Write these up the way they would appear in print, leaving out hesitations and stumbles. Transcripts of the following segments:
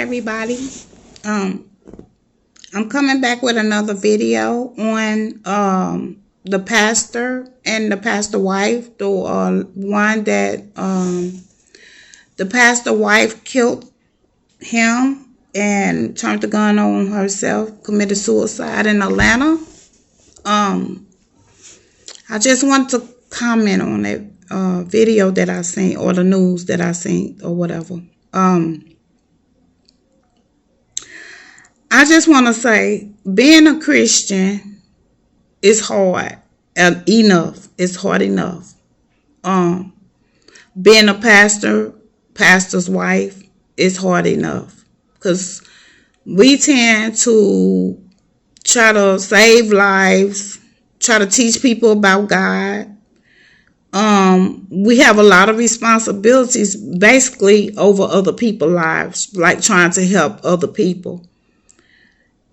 everybody. Um, I'm coming back with another video on the pastor and the pastor wife. The one that the pastor wife killed him and turned the gun on herself, committed suicide in Atlanta. I just want to comment on that video that I seen, or the news that I seen, or whatever. I just want to say, being a Christian is hard enough. It's hard enough. Being a pastor's wife is hard enough, because we tend to try to save lives, try to teach people about God. We have a lot of responsibilities basically over other people's lives, like trying to help other people.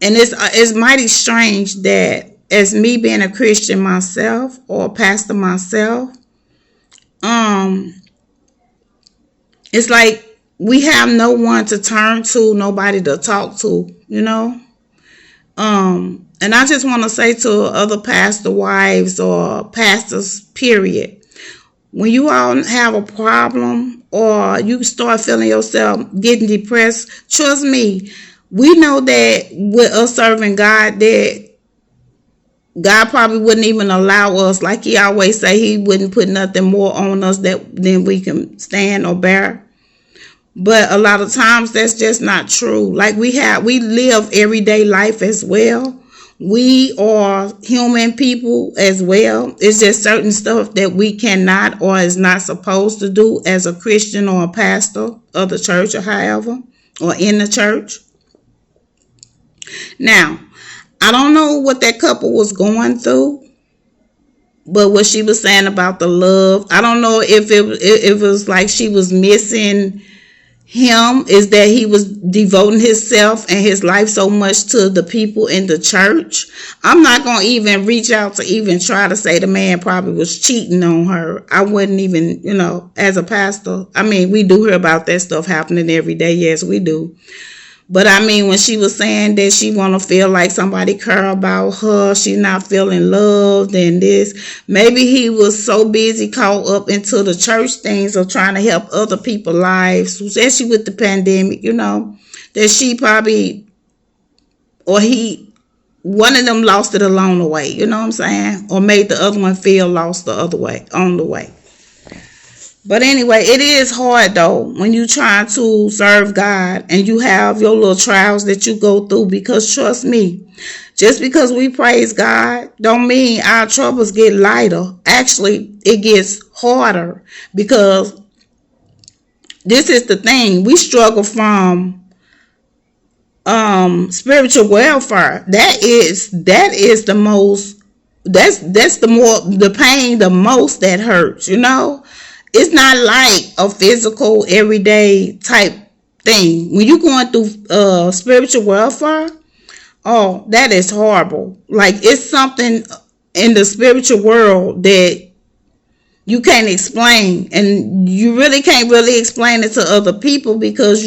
And it's mighty strange that, as me being a Christian myself, or a pastor myself, it's like we have no one to turn to, nobody to talk to, you know. And I just want to say to other pastor wives or pastors, period, when you all have a problem or you start feeling yourself getting depressed, trust me, we know that with us serving God, that God probably wouldn't even allow us, like he always say, he wouldn't put nothing more on us than we can stand or bear. But a lot of times that's just not true. Like we live everyday life as well. We are human people as well. It's just certain stuff that we cannot or is not supposed to do as a Christian or a pastor of the church, or however, or in the church. Now, I don't know what that couple was going through, but what she was saying about the love, I don't know if it was like she was missing him, is that he was devoting himself and his life so much to the people in the church. I'm not going to even reach out to even try to say the man probably was cheating on her. I wouldn't even, as a pastor, I mean, we do hear about that stuff happening every day. Yes, we do. But I mean, when she was saying that she want to feel like somebody care about her, she's not feeling loved and this, maybe he was so busy caught up into the church things of trying to help other people's lives, especially with the pandemic, that she probably, or one of them lost it along the way, you know what I'm saying? Or made the other one feel lost the other way, on the way. But anyway, it is hard though when you trying to serve God and you have your little trials that you go through, because trust me, just because we praise God don't mean our troubles get lighter. Actually, it gets harder, because this is the thing. We struggle from spiritual welfare. That is the most, that's the pain the most that hurts, It's not like a physical, everyday type thing. When you're going through spiritual welfare, oh, that is horrible. Like, it's something in the spiritual world that you can't explain. And you really can't really explain it to other people, because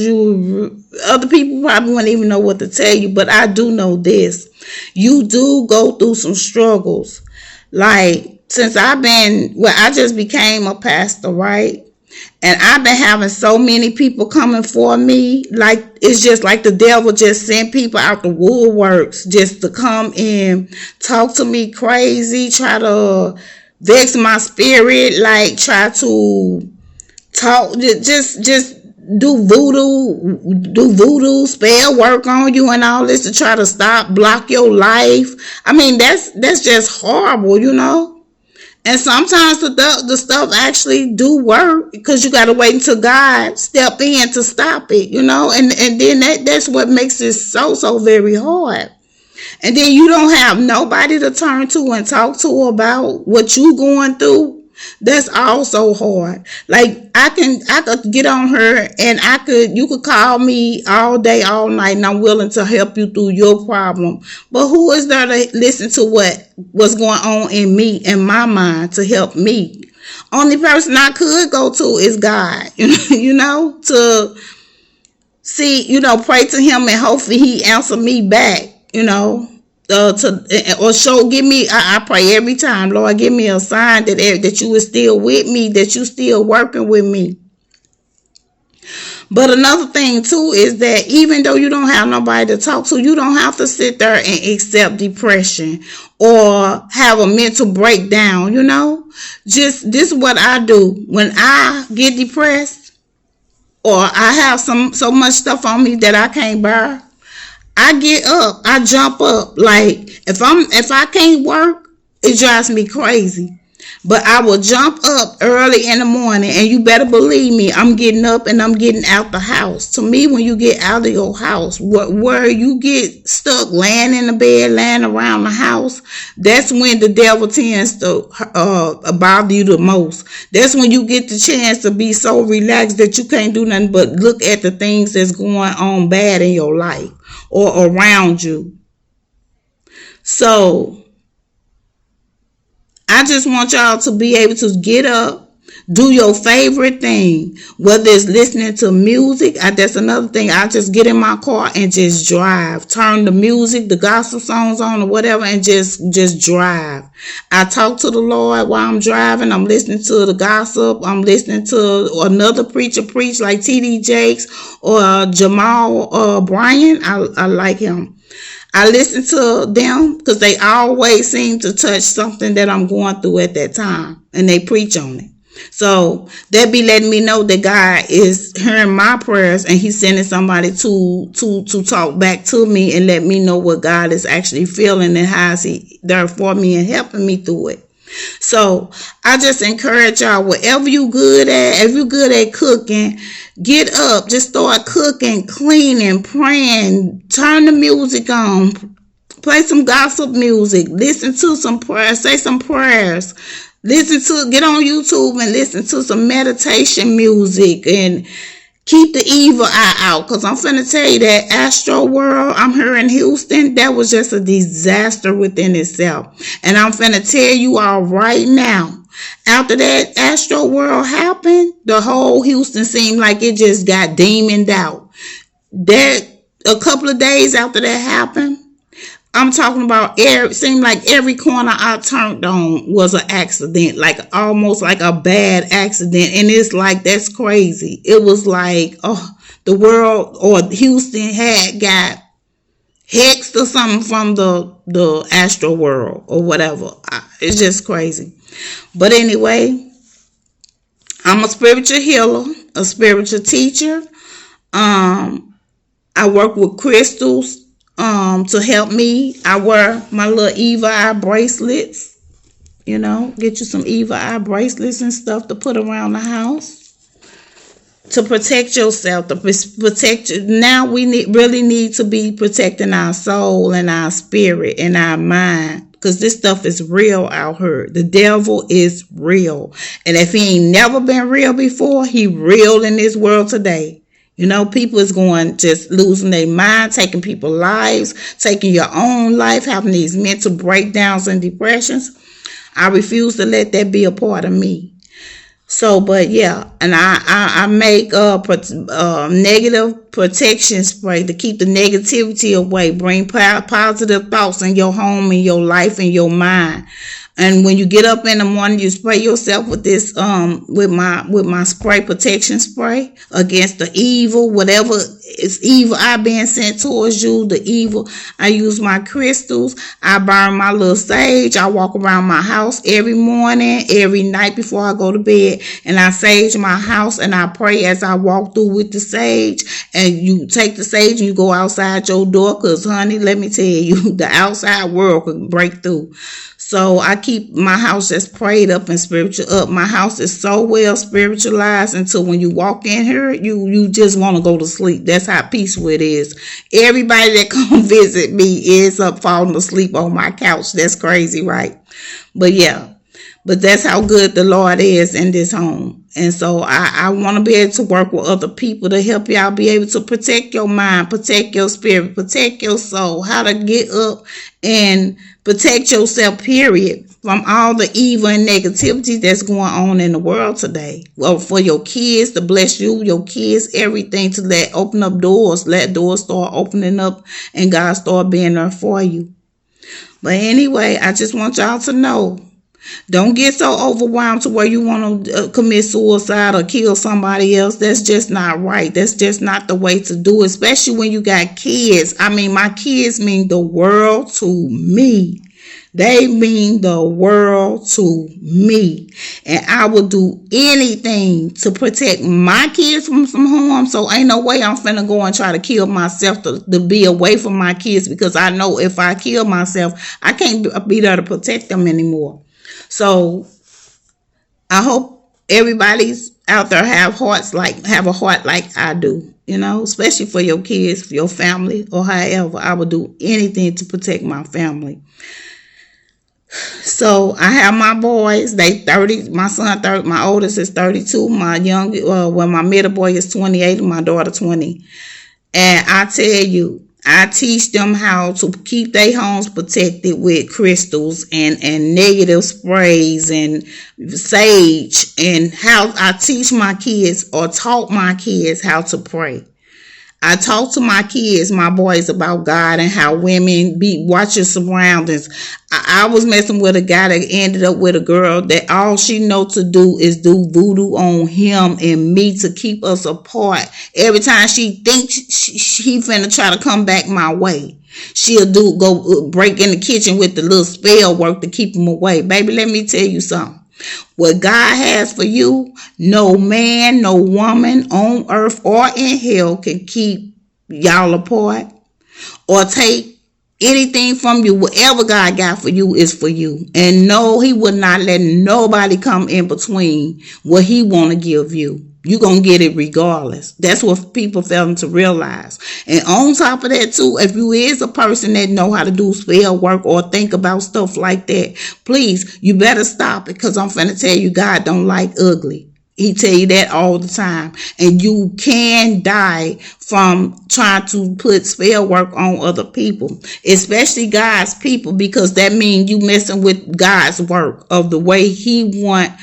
other people probably wouldn't even know what to tell you. But I do know this. You do go through some struggles. Like, since I just became a pastor, right? And I've been having so many people coming for me. Like, it's just like the devil just sent people out the woodworks just to come and talk to me crazy, try to vex my spirit, like try to talk, just do voodoo, spell work on you and all this to try to block your life. I mean, that's just horrible, And sometimes the stuff actually do work, because you got to wait until God step in to stop it, and then that's what makes it so very hard. And then you don't have nobody to turn to and talk to about what you going through. That's also hard. Like, I could get on her and you could call me all day, all night, and I'm willing to help you through your problem. But who is there to listen to what's going on in me, in my mind, to help me? Only person I could go to is God, to See, pray to him and hopefully he answer me back, or give me, I pray every time, Lord, give me a sign that you are still with me, that you still working with me. But another thing too is that even though you don't have nobody to talk to, you don't have to sit there and accept depression or have a mental breakdown, Just this is what I do when I get depressed or I have so much stuff on me that I can't bear. I get up, I jump up. Like if I can't work, it drives me crazy. But I will jump up early in the morning, and you better believe me, I'm getting up and I'm getting out the house. To me, when you get out of your house, where you get stuck laying in the bed, laying around the house, that's when the devil tends to bother you the most. That's when you get the chance to be so relaxed that you can't do nothing but look at the things that's going on bad in your life or around you. So I just want y'all to be able to get up, do your favorite thing, whether it's listening to music. That's another thing. I just get in my car and just drive. Turn the music, the gospel songs on or whatever, and just drive. I talk to the Lord while I'm driving. I'm listening to the gossip. I'm listening to another preacher preach like T.D. Jakes or Jamal Bryan. I like him. I listen to them because they always seem to touch something that I'm going through at that time, and they preach on it. So that be letting me know that God is hearing my prayers and he's sending somebody to talk back to me and let me know what God is actually feeling and how is he there for me and helping me through it. So I just encourage y'all, whatever you good at, if you good at cooking, get up, just start cooking, cleaning, praying, turn the music on, play some gospel music, listen to some prayers, say some prayers, get on YouTube and listen to some meditation music and keep the evil eye out, because I'm finna tell you that Astro World, I'm here in Houston, that was just a disaster within itself. And I'm finna tell you all right now, after that Astro World happened, the whole Houston seemed like it just got demoned out. That a couple of days after that happened, I'm talking about seemed like every corner I turned on was an accident, like almost like a bad accident. And it's like, that's crazy. It was like, the world or Houston had got hexed or something from the Astro World or whatever. It's just crazy. But anyway, I'm a spiritual healer, a spiritual teacher. I work with crystals to help me. I wear my little evil eye bracelets, get you some evil eye bracelets and stuff to put around the house to protect yourself, to protect you. Now we really need to be protecting our soul and our spirit and our mind, because this stuff is real out here. The devil is real, and if he ain't never been real before, he real in this world today. People is going just losing their mind, taking people's lives, taking your own life, having these mental breakdowns and depressions. I refuse to let that be a part of me. So, but yeah, and I make negative protection spray to keep the negativity away, bring positive thoughts in your home, in your life, in your mind. And when you get up in the morning, you spray yourself with this, with my spray, protection spray against the evil, whatever is evil I've been sent towards you, the evil. I use my crystals. I burn my little sage. I walk around my house every morning, every night before I go to bed, and I sage my house and I pray as I walk through with the sage. And you take the sage and you go outside your door, because honey, let me tell you, the outside world can break through. So I keep my house just prayed up and spiritual up. My house is so well spiritualized until when you walk in here, you just want to go to sleep. That's how peaceful it is. Everybody that come visit me ends up falling asleep on my couch. That's crazy, right? But yeah, but that's how good the Lord is in this home. And so I want to be able to work with other people to help y'all be able to protect your mind, protect your spirit, protect your soul, how to get up and protect yourself, period. from all the evil and negativity that's going on in the world today. Well, for your kids to bless you, your kids, everything, to let open up doors, let doors start opening up and God start being there for you. But anyway, I just want y'all to know, don't get so overwhelmed to where you want to commit suicide or kill somebody else. That's just not right. That's just not the way to do it, especially when you got kids. I mean, my kids mean the world to me. They mean the world to me. And I will do anything to protect my kids from some harm. So ain't no way I'm finna go and try to kill myself to be away from my kids, because I know if I kill myself, I can't be there to protect them anymore. So I hope everybody's out there have a heart like I do, especially for your kids, for your family, or however. I would do anything to protect my family. So I have my boys. They 30. My son 30. My oldest is 32. My my middle boy is 28, and my daughter 20. And I tell you, I teach them how to keep their homes protected with crystals and negative sprays and sage, and how I teach my kids, or taught my kids, how to pray. I talk to my kids, my boys, about God and how women watch your surroundings. I was messing with a guy that ended up with a girl that all she know to do is do voodoo on him and me to keep us apart. Every time she thinks he finna try to come back my way, she'll go break in the kitchen with the little spell work to keep him away. Baby, let me tell you something. What God has for you, no man, no woman on earth or in hell can keep y'all apart or take anything from you. Whatever God got for you is for you. And no, he would not let nobody come in between what he want to give you. You're going to get it regardless. That's what people failing to realize. And on top of that too, if you is a person that know how to do spell work or think about stuff like that, please, you better stop it, because I'm finna tell you, God don't like ugly. He tell you that all the time. And you can die from trying to put spell work on other people, especially God's people, because that means you messing with God's work of the way he want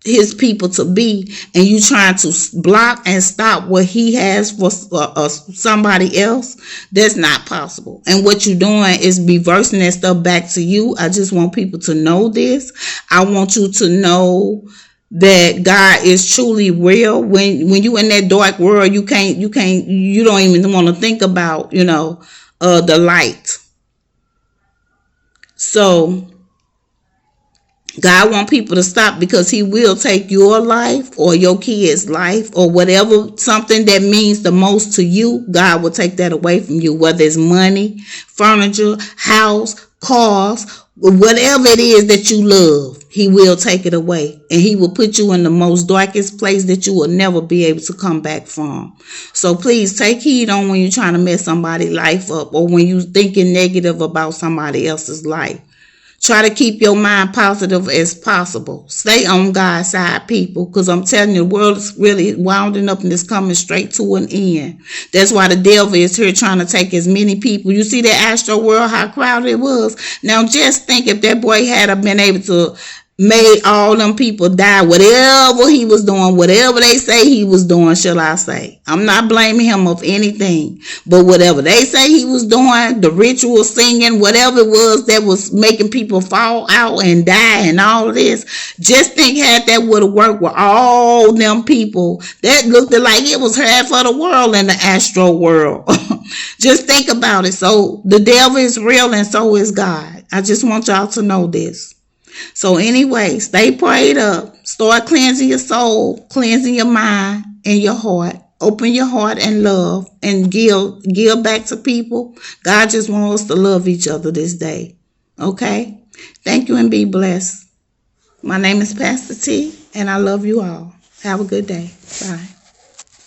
his people to be, and you trying to block and stop what he has for somebody else. That's not possible. And what you're doing is reversing that stuff back to you. I just want people to know this. I want you to know that God is truly real. When you in that dark world, you don't even want to think about, the light. So God wants people to stop, because he will take your life or your kid's life or whatever, something that means the most to you. God will take that away from you, whether it's money, furniture, house, cars, whatever it is that you love. He will take it away, and he will put you in the most darkest place that you will never be able to come back from. So please take heed on when you're trying to mess somebody's life up, or when you're thinking negative about somebody else's life. Try to keep your mind positive as possible. Stay on God's side, people, because I'm telling you, the world is really winding up and it's coming straight to an end. That's why the devil is here trying to take as many people. You see that Astro World, how crowded it was? Now just think, if that boy had been able to made all them people die, whatever he was doing, whatever they say he was doing, shall I say. I'm not blaming him of anything, but whatever they say he was doing, the ritual singing, whatever it was that was making people fall out and die and all of this, just think had that would have worked with all them people, that looked like it was half of the world in the Astro World. Just think about it. So the devil is real, and so is God. I just want y'all to know this. So anyway, stay prayed up. Start cleansing your soul, cleansing your mind and your heart. Open your heart and love, and give back to people. God just wants us to love each other this day. Okay? Thank you, and be blessed. My name is Pastor T, and I love you all. Have a good day. Bye.